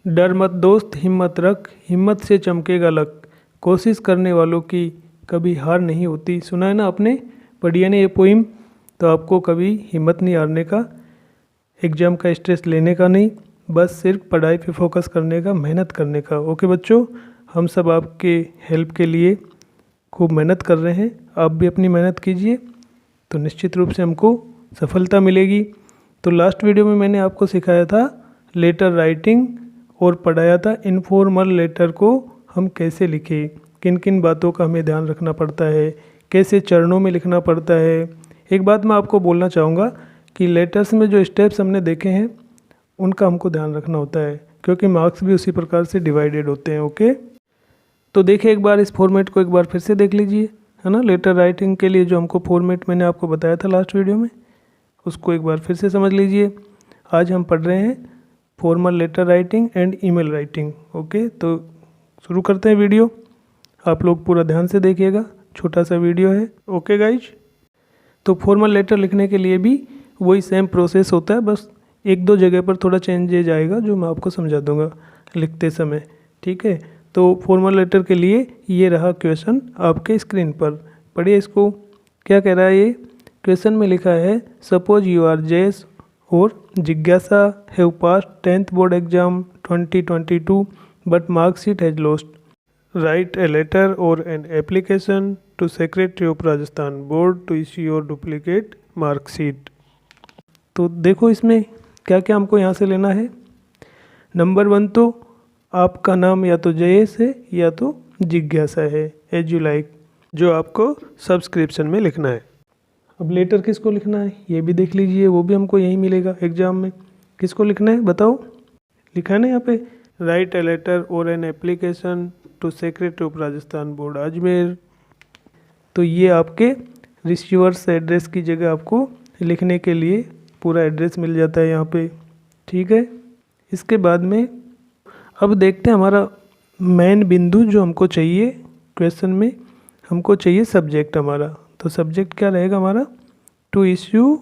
डर मत दोस्त, हिम्मत रख, हिम्मत से चमकेगा लक, कोशिश करने वालों की कभी हार नहीं होती। सुना है ना आपने, पढ़िए ना ये पोइम। तो आपको कभी हिम्मत नहीं हारने का, एग्ज़ाम का स्ट्रेस लेने का नहीं, बस सिर्फ पढ़ाई पे फोकस करने का, मेहनत करने का। ओके बच्चों, हम सब आपके हेल्प के लिए खूब मेहनत कर रहे हैं। आप भी अपनी मेहनत कीजिए तो निश्चित रूप से हमको सफलता मिलेगी। तो लास्ट वीडियो में मैंने आपको सिखाया था लेटर राइटिंग और पढ़ाया था इनफॉर्मल लेटर को हम कैसे लिखें, किन किन बातों का हमें ध्यान रखना पड़ता है, कैसे चरणों में लिखना पड़ता है। एक बात मैं आपको बोलना चाहूँगा कि लेटर्स में जो स्टेप्स हमने देखे हैं उनका हमको ध्यान रखना होता है, क्योंकि मार्क्स भी उसी प्रकार से डिवाइडेड होते हैं। ओके, तो देखिए एक बार इस फॉर्मेट को एक बार फिर से देख लीजिए, है ना। लेटर राइटिंग के लिए जो हमको फॉर्मेट मैंने आपको बताया था लास्ट वीडियो में, उसको एक बार फिर से समझ लीजिए। आज हम पढ़ रहे हैं formal letter writing and email writing. Okay, तो शुरू करते हैं वीडियो। आप लोग पूरा ध्यान से देखिएगा, छोटा सा वीडियो है। ओके गाइज, तो फॉर्मल लेटर लिखने के लिए भी वही सेम प्रोसेस होता है, बस एक दो जगह पर थोड़ा चेंजेज आएगा जो मैं आपको समझा दूंगा लिखते समय। ठीक है, तो फॉर्मल लेटर के लिए ये रहा क्वेश्चन आपके स्क्रीन पर, पढ़िए इसको। क्या कह रहा है ये क्वेश्चन में लिखा है, सपोज यू आर जयेश और जिज्ञासा have pass 10th board exam 2022 but marksheet has lost, write a letter और an application to secretary of Rajasthan board to issue your duplicate marksheet. तो देखो इसमें क्या क्या हमको यहाँ से लेना है। नंबर 1 तो आपका नाम या तो जयेश है या तो जिज्ञासा है, एज यू लाइक, जो आपको सब्सक्रिप्शन में लिखना है। अब लेटर किसको लिखना है ये भी देख लीजिए, वो भी हमको यहीं मिलेगा एग्जाम में। किसको लिखना है बताओ, लिखा है ना यहाँ पे, राइट ए लेटर और an application to secretary of Rajasthan board Ajmer. तो ये आपके रिसीवर्स एड्रेस की जगह आपको लिखने के लिए पूरा एड्रेस मिल जाता है यहाँ पे। ठीक है, इसके बाद में अब देखते हैं हमारा मेन बिंदु जो हमको चाहिए क्वेश्चन में, हमको चाहिए सब्जेक्ट हमारा। तो सब्जेक्ट क्या रहेगा हमारा, to issue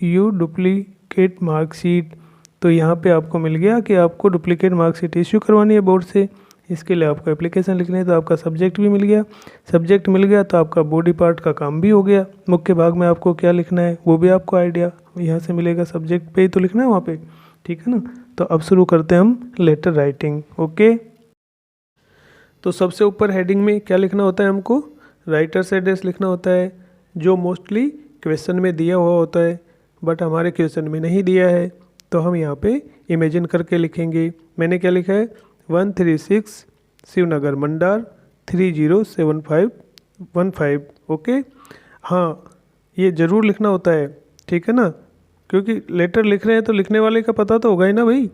you duplicate marksheet. तो यहाँ पे आपको मिल गया कि आपको डुप्लीकेट मार्कशीट इश्यू करवानी है बोर्ड से, इसके लिए आपको एप्लीकेशन लिखनी है। तो आपका सब्जेक्ट भी मिल गया, सब्जेक्ट मिल गया तो आपका बॉडी पार्ट का काम भी हो गया। मुख्य भाग में आपको क्या लिखना है वो भी आपको आइडिया यहाँ से मिलेगा, सब्जेक्ट पे ही तो लिखना है वहाँ पे। ठीक है ना, तो अब शुरू करते हैं हम लेटर राइटिंग। ओके, तो सबसे ऊपर हेडिंग में क्या लिखना होता है हमको, राइटर्स एड्रेस लिखना होता है, जो मोस्टली क्वेश्चन में दिया हुआ होता है, बट हमारे क्वेश्चन में नहीं दिया है तो हम यहाँ पे इमेजिन करके लिखेंगे। मैंने क्या लिखा है, 136 शिवनगर मंडार 307515। ओके, हाँ ये ज़रूर लिखना होता है, ठीक है ना, क्योंकि लेटर लिख रहे हैं तो लिखने वाले का पता तो होगा ही ना भाई।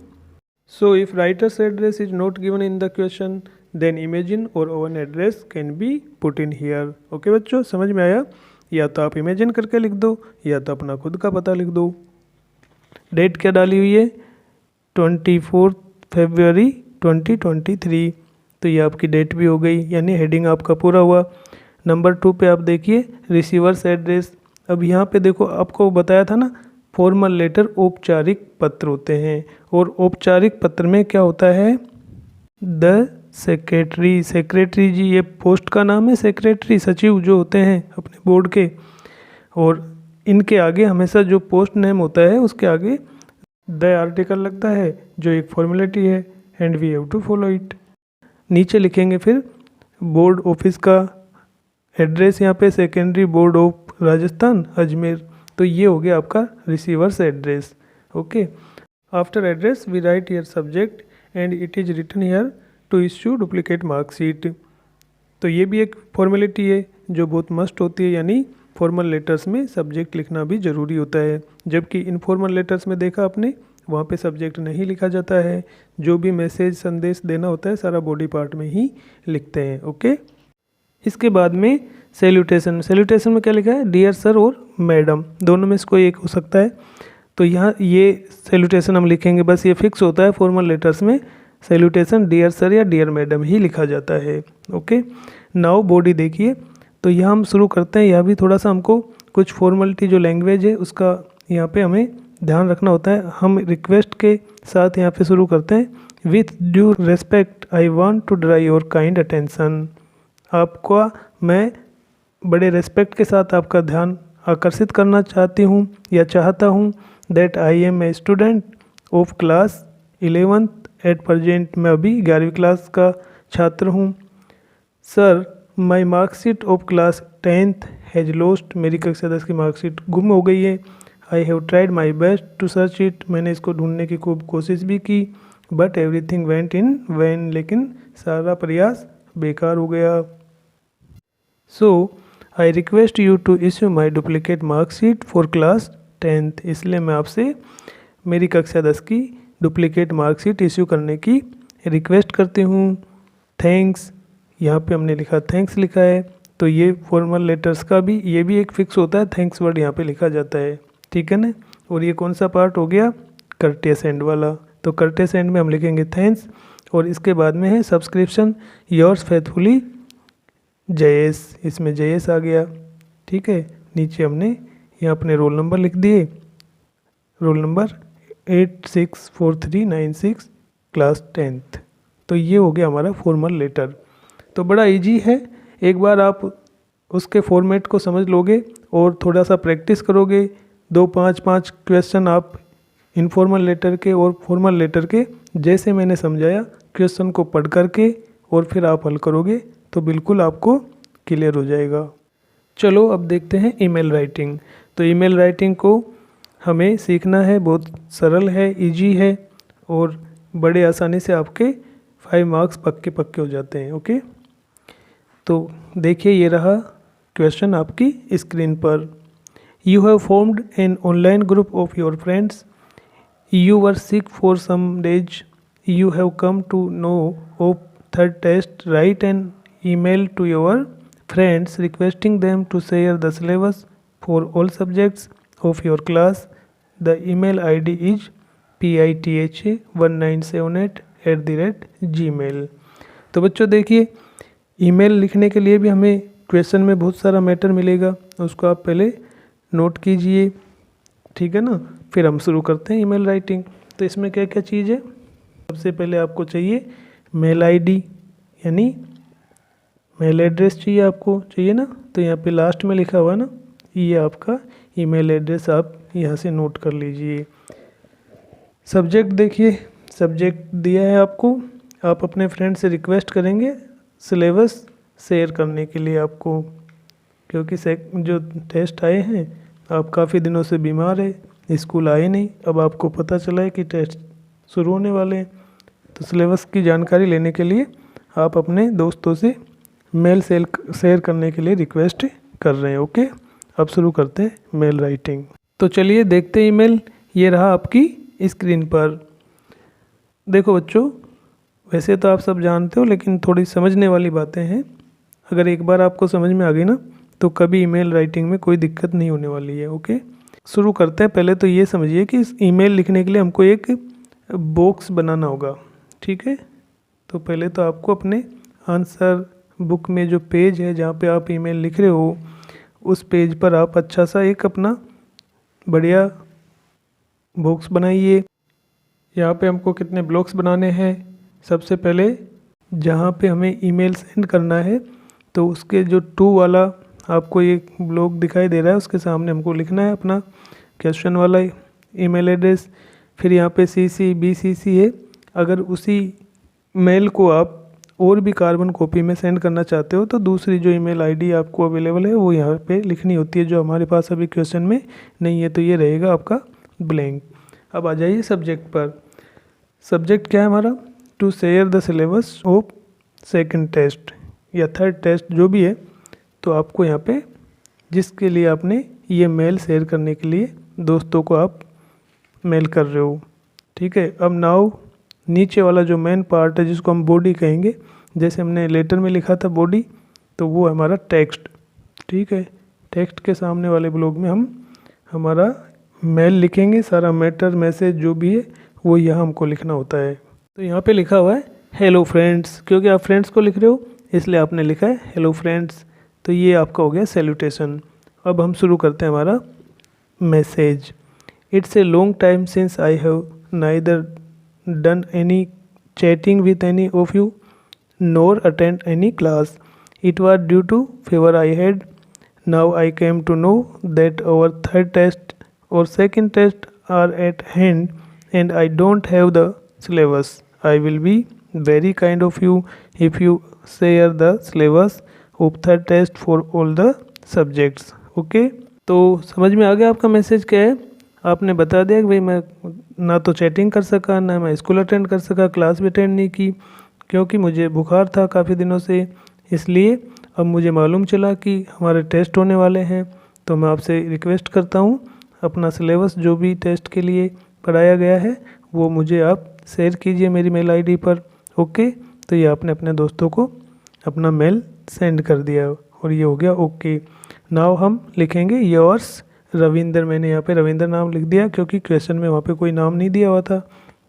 So if writer's address is not given in the question then imagine or own address can be put in here. Okay बच्चों, समझ में आया, या तो आप इमेजिन करके लिख दो या तो अपना खुद का पता लिख दो। डेट क्या डाली हुई है, 24 फरवरी 2023, तो ये आपकी डेट भी हो गई, यानी हेडिंग आपका पूरा हुआ। नंबर 2 पे आप देखिए रिसीवर्स एड्रेस। अब यहाँ पे देखो आपको बताया था ना, फॉर्मल लेटर औपचारिक पत्र होते हैं, और औपचारिक पत्र में क्या होता है, द सेक्रेटरी, सेक्रेटरी जी ये पोस्ट का नाम है, सेक्रेटरी सचिव जो होते हैं अपने बोर्ड के, और इनके आगे हमेशा जो पोस्ट नेम होता है उसके आगे द आर्टिकल लगता है जो एक फॉर्मेलिटी है, and we have to follow it. नीचे लिखेंगे फिर बोर्ड ऑफिस का एड्रेस, यहाँ पे secondary board of Rajasthan Ajmer. तो ये हो गया आपका receiver's address. Okay, after address we write here subject and it is written here to issue duplicate marksheet. तो ये भी एक फॉर्मेलिटी है जो बहुत मस्ट होती है, यानी फॉर्मल लेटर्स में सब्जेक्ट लिखना भी ज़रूरी होता है, जबकि इनफॉर्मल लेटर्स में देखा आपने वहाँ पे सब्जेक्ट नहीं लिखा जाता है, जो भी मैसेज संदेश देना होता है सारा बॉडी पार्ट में ही लिखते हैं। ओके, इसके बाद में सैल्यूटेशन, सैल्यूटेशन में क्या लिखा है, डियर सर और मैडम, दोनों में से कोई एक हो सकता है। तो यहाँ ये सैल्यूटेशन हम लिखेंगे, बस ये फिक्स होता है फॉर्मल लेटर्स में, सैल्यूटेशन डियर सर या डियर मैडम ही लिखा जाता है। ओके, नाउ बॉडी देखिए, तो यहाँ हम शुरू करते हैं। यहाँ भी थोड़ा सा हमको कुछ फॉर्मेलिटी जो लैंग्वेज है उसका यहाँ पे हमें ध्यान रखना होता है। हम रिक्वेस्ट के साथ यहाँ पे शुरू करते हैं, with due respect I want to draw your kind attention. आपका मैं बड़े रेस्पेक्ट के साथ आपका ध्यान आकर्षित करना चाहती हूँ या चाहता हूँ। That I am a student of class 11th at present. मैं अभी 11वीं क्लास का छात्र हूँ। Sir my marksheet of class 10th has lost. मेरी कक्षा 10 की मार्कशीट गुम हो गई है। I have tried my best to search it. मैंने इसको ढूंढने की खूब कोशिश भी की। But everything went in vain. लेकिन सारा प्रयास बेकार हो गया। So I request you to issue my duplicate marksheet for class 10th। इसलिए मैं आपसे मेरी कक्षा 10 की डुप्लीकेट मार्कशीट इश्यू करने की रिक्वेस्ट करती हूँ। थैंक्स, यहाँ पे हमने लिखा थैंक्स लिखा है, तो ये फॉर्मल लेटर्स का भी ये भी एक फिक्स होता है, थैंक्स वर्ड यहाँ पे लिखा जाता है, ठीक है ना। और ये कौन सा पार्ट हो गया, कर्टेस एंड वाला। तो कर्टेस एंड में हम लिखेंगे थैंक्स, और इसके बाद में है सब्सक्रिप्शन योर्स फेथफुली जयेश। इसमें जयेश आ गया, ठीक है। नीचे हमने यहाँ अपने रोल नंबर लिख दिए, रोल नंबर 864396 क्लास 10th। तो ये हो गया हमारा फॉर्मल लेटर। तो बड़ा इजी है, एक बार आप उसके फॉर्मेट को समझ लोगे और थोड़ा सा प्रैक्टिस करोगे, 2-5 क्वेश्चन आप इनफॉर्मल लेटर के और फॉर्मल लेटर के जैसे मैंने समझाया क्वेश्चन को पढ़ करके और फिर आप हल करोगे तो बिल्कुल आपको क्लियर हो जाएगा। चलो अब देखते हैं ईमेल राइटिंग। तो ईमेल राइटिंग को हमें सीखना है, बहुत सरल है, इजी है और बड़े आसानी से आपके 5 मार्क्स पक्के हो जाते हैं। ओके, तो देखिए ये रहा क्वेश्चन आपकी स्क्रीन पर। You have formed an online group of your friends. You were sick for some days. You have come to know of third test. Write an email to your friends requesting them to share the syllabus for all subjects of your class. The email ID is pitha1978@gmail। तो बच्चों देखिए, email लिखने के लिए भी हमें question में बहुत सारा मैटर मिलेगा, उसको आप पहले नोट कीजिए, ठीक है ना। फिर हम शुरू करते हैं ईमेल राइटिंग। तो इसमें क्या क्या चीज़ है, सबसे पहले आपको चाहिए मेल आईडी, यानी मेल एड्रेस चाहिए, आपको चाहिए ना। तो यहाँ पे लास्ट में लिखा हुआ ना, ये आपका ईमेल एड्रेस, आप यहाँ से नोट कर लीजिए। सब्जेक्ट देखिए, सब्जेक्ट दिया है आपको, आप अपने फ्रेंड से रिक्वेस्ट करेंगे सिलेबस शेयर करने के लिए आपको, क्योंकि जो टेस्ट आए हैं, आप काफ़ी दिनों से बीमार है, स्कूल आए नहीं, अब आपको पता चला है कि टेस्ट शुरू होने वाले हैं, तो सिलेबस की जानकारी लेने के लिए आप अपने दोस्तों से मेल शेयर करने के लिए रिक्वेस्ट कर रहे हैं। ओके, अब शुरू करते हैं मेल राइटिंग। तो चलिए देखते हैं ईमेल। ये रहा आपकी स्क्रीन पर। देखो बच्चों, वैसे तो आप सब जानते हो, लेकिन थोड़ी समझने वाली बातें हैं। अगर एक बार आपको समझ में आ गई ना, तो कभी ईमेल राइटिंग में कोई दिक्कत नहीं होने वाली है। ओके, शुरू करते हैं। पहले तो ये समझिए कि इस ईमेल लिखने के लिए हमको एक बॉक्स बनाना होगा, ठीक है। तो पहले तो आपको अपने आंसर बुक में जो पेज है जहाँ पे आप ईमेल लिख रहे हो, उस पेज पर आप अच्छा सा एक अपना बढ़िया बॉक्स बनाइए। यहाँ पे हमको कितने ब्लॉक्स बनाने हैं, सबसे पहले जहाँ पे हमें ईमेल सेंड करना है, तो उसके जो 2 वाला आपको एक ब्लॉक दिखाई दे रहा है, उसके सामने हमको लिखना है अपना क्वेश्चन वाला ईमेल एड्रेस। फिर यहाँ पे CC BCC है। अगर उसी मेल को आप और भी कार्बन कॉपी में सेंड करना चाहते हो, तो दूसरी जो ईमेल आईडी आपको अवेलेबल है वो यहाँ पे लिखनी होती है, जो हमारे पास अभी क्वेश्चन में नहीं है, तो ये रहेगा आपका ब्लैंक। अब आ जाइए सब्जेक्ट पर। सब्जेक्ट क्या है हमारा, to share the syllabus of second test या थर्ड टेस्ट जो भी है। तो आपको यहाँ पे जिसके लिए आपने ये मेल शेयर करने के लिए दोस्तों को आप मेल कर रहे हो, ठीक है। अब नाउ नीचे वाला जो मेन पार्ट है, जिसको हम बॉडी कहेंगे, जैसे हमने लेटर में लिखा था बॉडी, तो वो हमारा टेक्स्ट, ठीक है। टेक्स्ट के सामने वाले ब्लॉक में हम हमारा मेल लिखेंगे, सारा मैटर मैसेज जो भी है वो यहाँ हमको लिखना होता है। तो यहाँ पे लिखा हुआ है हेलो फ्रेंड्स, क्योंकि आप फ्रेंड्स को लिख रहे हो इसलिए आपने लिखा है हेलो फ्रेंड्स। तो ये आपका हो गया सैल्यूटेशन। अब हम शुरू करते हैं हमारा message. It's a long time since I have neither done any chatting with any of you nor attend any class. It was due to fever I had. Now I came to know that our third test or second test are at hand and I don't have the syllabus. I will be very kind of you if you share the syllabus of third test for all the subjects. Okay, तो समझ में आ गया आपका message क्या है? आपने बता दिया कि भाई मैं ना तो चैटिंग कर सका, ना मैं स्कूल अटेंड कर सका, क्लास भी अटेंड नहीं की क्योंकि मुझे बुखार था काफ़ी दिनों से। इसलिए अब मुझे मालूम चला कि हमारे टेस्ट होने वाले हैं, तो मैं आपसे रिक्वेस्ट करता हूँ अपना सिलेबस जो भी टेस्ट के लिए पढ़ाया गया है वो मुझे आप शेयर कीजिए मेरी मेल आईडी पर। ओके, तो ये आपने अपने दोस्तों को अपना मेल सेंड कर दिया और ये हो गया ओके। नाउ हम लिखेंगे योर्स रविंदर। मैंने यहाँ पे रविंदर नाम लिख दिया क्योंकि क्वेश्चन में वहाँ पे कोई नाम नहीं दिया हुआ था,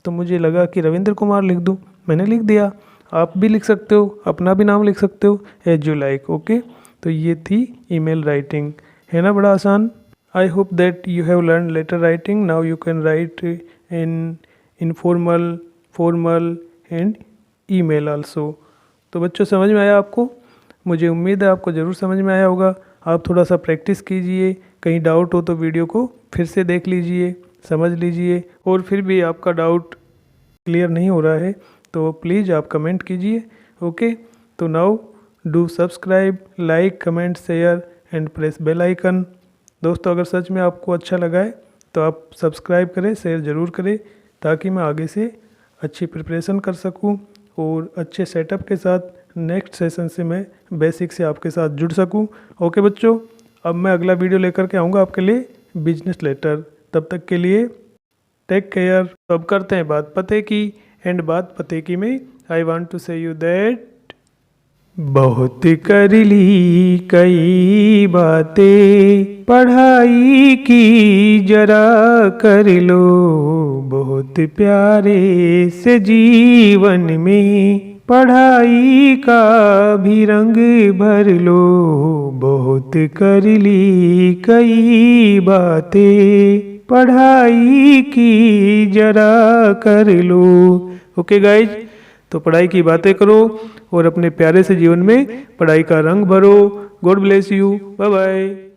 तो मुझे लगा कि रविंद्र कुमार लिख दूँ, मैंने लिख दिया। आप भी लिख सकते हो, अपना भी नाम लिख सकते हो, एज यू लाइक। ओके, तो ये थी ईमेल राइटिंग, है ना बड़ा आसान। I hope that you have learn letter writing. Now you can write in informal, formal and email also. तो बच्चों समझ में आया आपको? मुझे उम्मीद है आपको ज़रूर समझ में आया होगा। आप थोड़ा सा प्रैक्टिस कीजिए, कहीं डाउट हो तो वीडियो को फिर से देख लीजिए, समझ लीजिए, और फिर भी आपका डाउट क्लियर नहीं हो रहा है तो प्लीज़ आप कमेंट कीजिए। ओके, तो now do subscribe, like, comment, share and press bell icon. दोस्तों अगर सच में आपको अच्छा लगा है तो आप सब्सक्राइब करें, शेयर ज़रूर करें ताकि मैं आगे से अच्छी प्रिपरेशन कर सकूं और अच्छे सेटअप के साथ नेक्स्ट सेशन से मैं बेसिक से आपके साथ जुड़ सकूं। ओके बच्चों, अब मैं अगला वीडियो लेकर के आऊँगा आपके लिए बिजनेस लेटर। तब तक के लिए टेक केयर। तो अब करते हैं बात पते की, एंड बात पते की में आई वांट टू से यू दैट बहुत कर ली कई बातें, पढ़ाई की जरा कर लो, बहुत प्यारे से जीवन में पढ़ाई का भी रंग भर लो, बहुत कर ली कई बातें, पढ़ाई की जरा कर लो। ओके गाइज, तो पढ़ाई की बातें करो और अपने प्यारे से जीवन में पढ़ाई का रंग भरो। God bless you, bye bye.